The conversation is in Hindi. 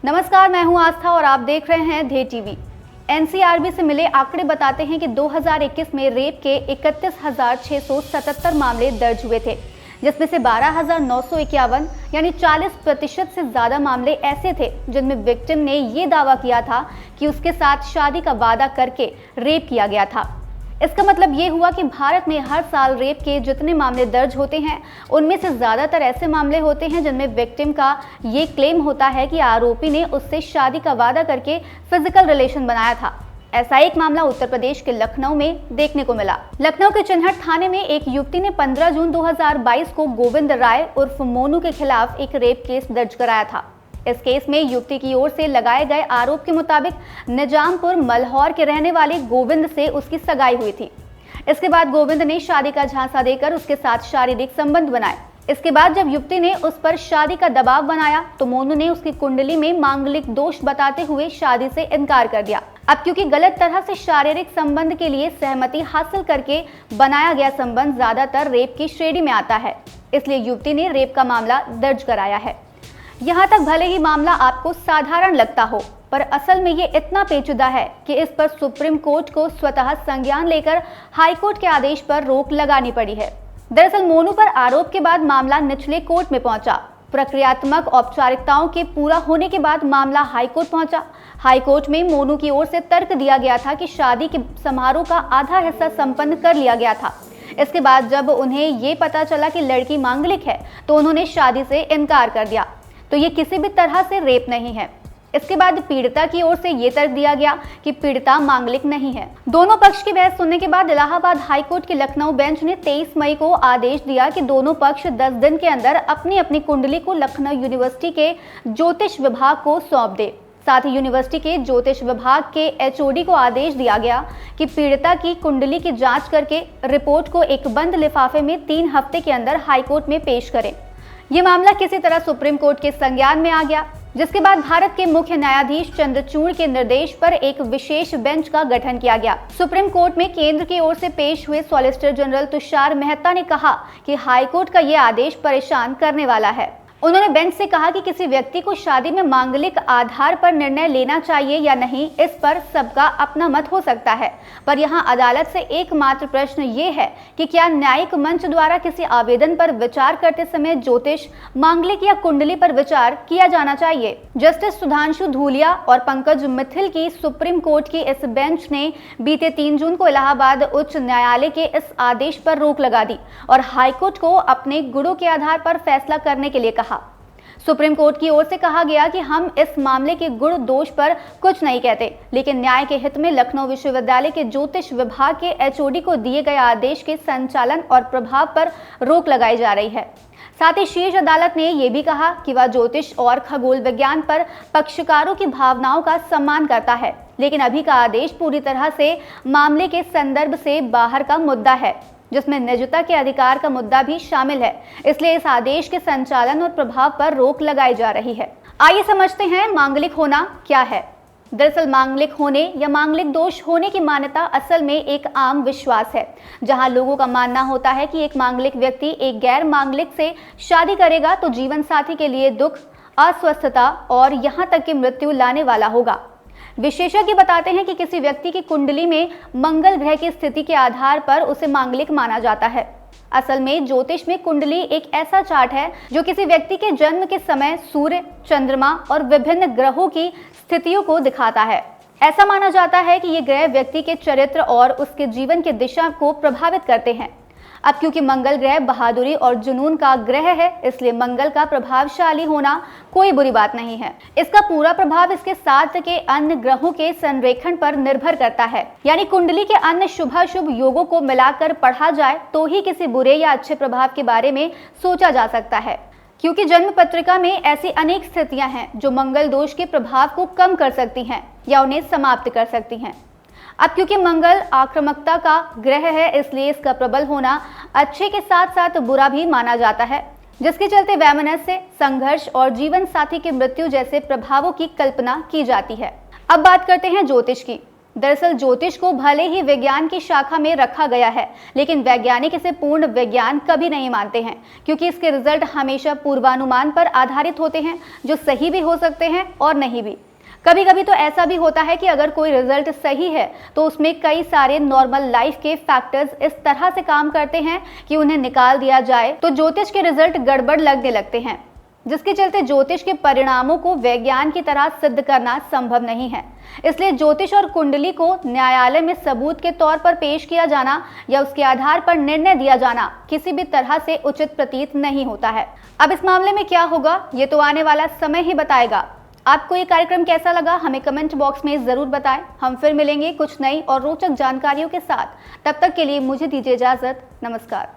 नमस्कार, मैं हूं आस्था और आप देख रहे हैं ढे टीवी। एनसीआरबी से मिले आंकड़े बताते हैं कि 2021 में रेप के 31,677 मामले दर्ज हुए थे, जिसमें से 12,951 यानी 40% से ज्यादा मामले ऐसे थे जिनमें विक्टिम ने ये दावा किया था कि उसके साथ शादी का वादा करके रेप किया गया था। इसका मतलब ये हुआ कि भारत में हर साल रेप के जितने मामले दर्ज होते हैं उनमें से ज्यादातर ऐसे मामले होते हैं जिनमें विक्टिम का ये क्लेम होता है कि आरोपी ने उससे शादी का वादा करके फिजिकल रिलेशन बनाया था। ऐसा एक मामला उत्तर प्रदेश के लखनऊ में देखने को मिला। लखनऊ के चिन्हट थाने में एक युवती ने 15 जून 2022 को गोविंद राय उर्फ मोनू के खिलाफ एक रेप केस दर्ज कराया था। इस केस में युवती की ओर से लगाए गए आरोप के मुताबिक निजामपुर मल्हौर के रहने वाले गोविंद से उसकी सगाई हुई थी। इसके बाद गोविंद ने शादी का झांसा देकर उसके साथ शारीरिक संबंध बनाए। इसके बाद जब युवती ने उस पर शादी का दबाव बनाया तो मोनू ने उसकी कुंडली में मांगलिक दोष बताते हुए शादी से इनकार कर दिया। अब क्योंकि गलत तरह से शारीरिक संबंध के लिए सहमति हासिल करके बनाया गया संबंध ज्यादातर रेप की श्रेणी में आता है, इसलिए युवती ने रेप का मामला दर्ज कराया है। यहाँ तक भले ही मामला आपको साधारण लगता हो, पर असल में ये इतना पेचीदा है कि इस पर सुप्रीम कोर्ट को स्वतः संज्ञान लेकर हाई कोर्ट के आदेश पर रोक लगानी पड़ी है। दरअसल मोनू पर आरोप के बाद मामला निचले कोर्ट में पहुंचा। प्रक्रियात्मक औपचारिकताओं के पूरा होने के बाद मामला हाई कोर्ट पहुंचा। हाई कोर्ट में मोनू की ओर से तर्क दिया गया था कि शादी के समारोह का आधा हिस्सा संपन्न कर लिया गया था। इसके बाद जब उन्हें ये पता चला कि लड़की मांगलिक है तो उन्होंने शादी से इनकार कर दिया, तो ये किसी भी तरह से रेप नहीं है। इसके बाद पीड़िता की ओर से ये तर्क दिया गया कि पीड़िता मांगलिक नहीं है। दोनों पक्ष की बहस सुनने के बाद इलाहाबाद हाई कोर्ट की लखनऊ बेंच ने 23 मई को आदेश दिया कि दोनों पक्ष 10 दिन के अंदर अपनी अपनी कुंडली को लखनऊ यूनिवर्सिटी के ज्योतिष विभाग को सौंप दे। साथ ही यूनिवर्सिटी के ज्योतिष विभाग के एचओडी को आदेश दिया गया कि पीड़िता की कुंडली की जांच करके रिपोर्ट को एक बंद लिफाफे में 3 हफ्ते के अंदर हाईकोर्ट में पेश करें। ये मामला किसी तरह सुप्रीम कोर्ट के संज्ञान में आ गया, जिसके बाद भारत के मुख्य न्यायाधीश चंद्रचूड़ के निर्देश पर एक विशेष बेंच का गठन किया गया। सुप्रीम कोर्ट में केंद्र की ओर से पेश हुए सॉलिसिटर जनरल तुषार मेहता ने कहा कि हाईकोर्ट का यह आदेश परेशान करने वाला है। उन्होंने बेंच से कहा कि किसी व्यक्ति को शादी में मांगलिक आधार पर निर्णय लेना चाहिए या नहीं, इस पर सबका अपना मत हो सकता है, पर यहाँ अदालत से एकमात्र प्रश्न ये है कि क्या न्यायिक मंच द्वारा किसी आवेदन पर विचार करते समय ज्योतिष, मांगलिक या कुंडली पर विचार किया जाना चाहिए। जस्टिस सुधांशु धूलिया और पंकज मिथिल की सुप्रीम कोर्ट की इस बेंच ने बीते 3 जून को इलाहाबाद उच्च न्यायालय के इस आदेश पर रोक लगा दी और हाईकोर्ट को अपने गुणों के आधार पर फैसला करने के लिए कहा। सुप्रीम कोर्ट की ओर से कहा गया कि हम इस मामले के गुण दोष पर कुछ नहीं कहते, लेकिन न्याय के हित में लखनऊ विश्वविद्यालय के ज्योतिष विभाग के एचओडी को दिए गए आदेश के संचालन और प्रभाव पर रोक लगाई जा रही है। साथ ही शीर्ष अदालत ने यह भी कहा कि वह ज्योतिष और खगोल विज्ञान पर पक्षकारों की भावनाओं का सम्मान करता है, लेकिन अभी का आदेश पूरी तरह से मामले के संदर्भ से बाहर का मुद्दा है, जिसमें निजता के अधिकार का मुद्दा भी शामिल है। इसलिए इस आदेश के संचालन और प्रभाव पर रोक लगाई जा रही है। आइए समझते हैं मांगलिक होना क्या है। दरअसल मांगलिक होने या मांगलिक दोष होने की मान्यता असल में एक आम विश्वास है, जहां लोगों का मानना होता है कि एक मांगलिक व्यक्ति एक गैर मांगलिक से शादी करेगा तो जीवन साथी के लिए दुख, अस्वस्थता और यहाँ तक कि मृत्यु लाने वाला होगा। विशेषज्ञ बताते हैं कि किसी व्यक्ति की कुंडली में मंगल ग्रह की स्थिति के आधार पर उसे मांगलिक माना जाता है। असल में ज्योतिष में कुंडली एक ऐसा चार्ट है जो किसी व्यक्ति के जन्म के समय सूर्य, चंद्रमा और विभिन्न ग्रहों की स्थितियों को दिखाता है। ऐसा माना जाता है कि ये ग्रह व्यक्ति के चरित्र और उसके जीवन की दिशा को प्रभावित करते हैं। अब क्योंकि मंगल ग्रह बहादुरी और जुनून का ग्रह है, इसलिए मंगल का प्रभावशाली होना कोई बुरी बात नहीं है। इसका पूरा प्रभाव इसके साथ के अन्य ग्रहों के संरेखण पर निर्भर करता है। यानी कुंडली के अन्य शुभाशुभ योगों को मिलाकर पढ़ा जाए तो ही किसी बुरे या अच्छे प्रभाव के बारे में सोचा जा सकता है, क्योंकि जन्म पत्रिका में ऐसी अनेक स्थितियां हैं जो मंगल दोष के प्रभाव को कम कर सकती हैं या उन्हें समाप्त कर सकती हैं। अब क्योंकि मंगल आक्रामकता का ग्रह है, इसलिए इसका प्रबल होना अच्छे के साथ साथ बुरा भी माना जाता है, जिसके चलते वैमनस्य, संघर्ष और जीवन साथी की मृत्यु जैसे प्रभावों की कल्पना की जाती है। अब बात करते हैं ज्योतिष की। दरअसल ज्योतिष को भले ही विज्ञान की शाखा में रखा गया है, लेकिन वैज्ञानिक इसे पूर्ण विज्ञान कभी नहीं मानते हैं, क्योंकि इसके रिजल्ट हमेशा पूर्वानुमान पर आधारित होते हैं, जो सही भी हो सकते हैं और नहीं भी। कभी कभी तो ऐसा भी होता है कि अगर कोई रिजल्ट सही है तो उसमें कई सारे नॉर्मल लाइफ के फैक्टर्स इस तरह से काम करते हैं कि उन्हें निकाल दिया जाए तो ज्योतिष के रिजल्ट गड़बड़ लगने लगते हैं, जिसके चलते ज्योतिष के परिणामों को विज्ञान की तरह सिद्ध करना संभव नहीं है। इसलिए ज्योतिष और कुंडली को न्यायालय में सबूत के तौर पर पेश किया जाना या उसके आधार पर निर्णय दिया जाना किसी भी तरह से उचित प्रतीत नहीं होता है। अब इस मामले में क्या होगा, ये तो आने वाला समय ही बताएगा। आपको ये कार्यक्रम कैसा लगा हमें कमेंट बॉक्स में जरूर बताएं। हम फिर मिलेंगे कुछ नई और रोचक जानकारियों के साथ। तब तक के लिए मुझे दीजिए इजाजत। नमस्कार।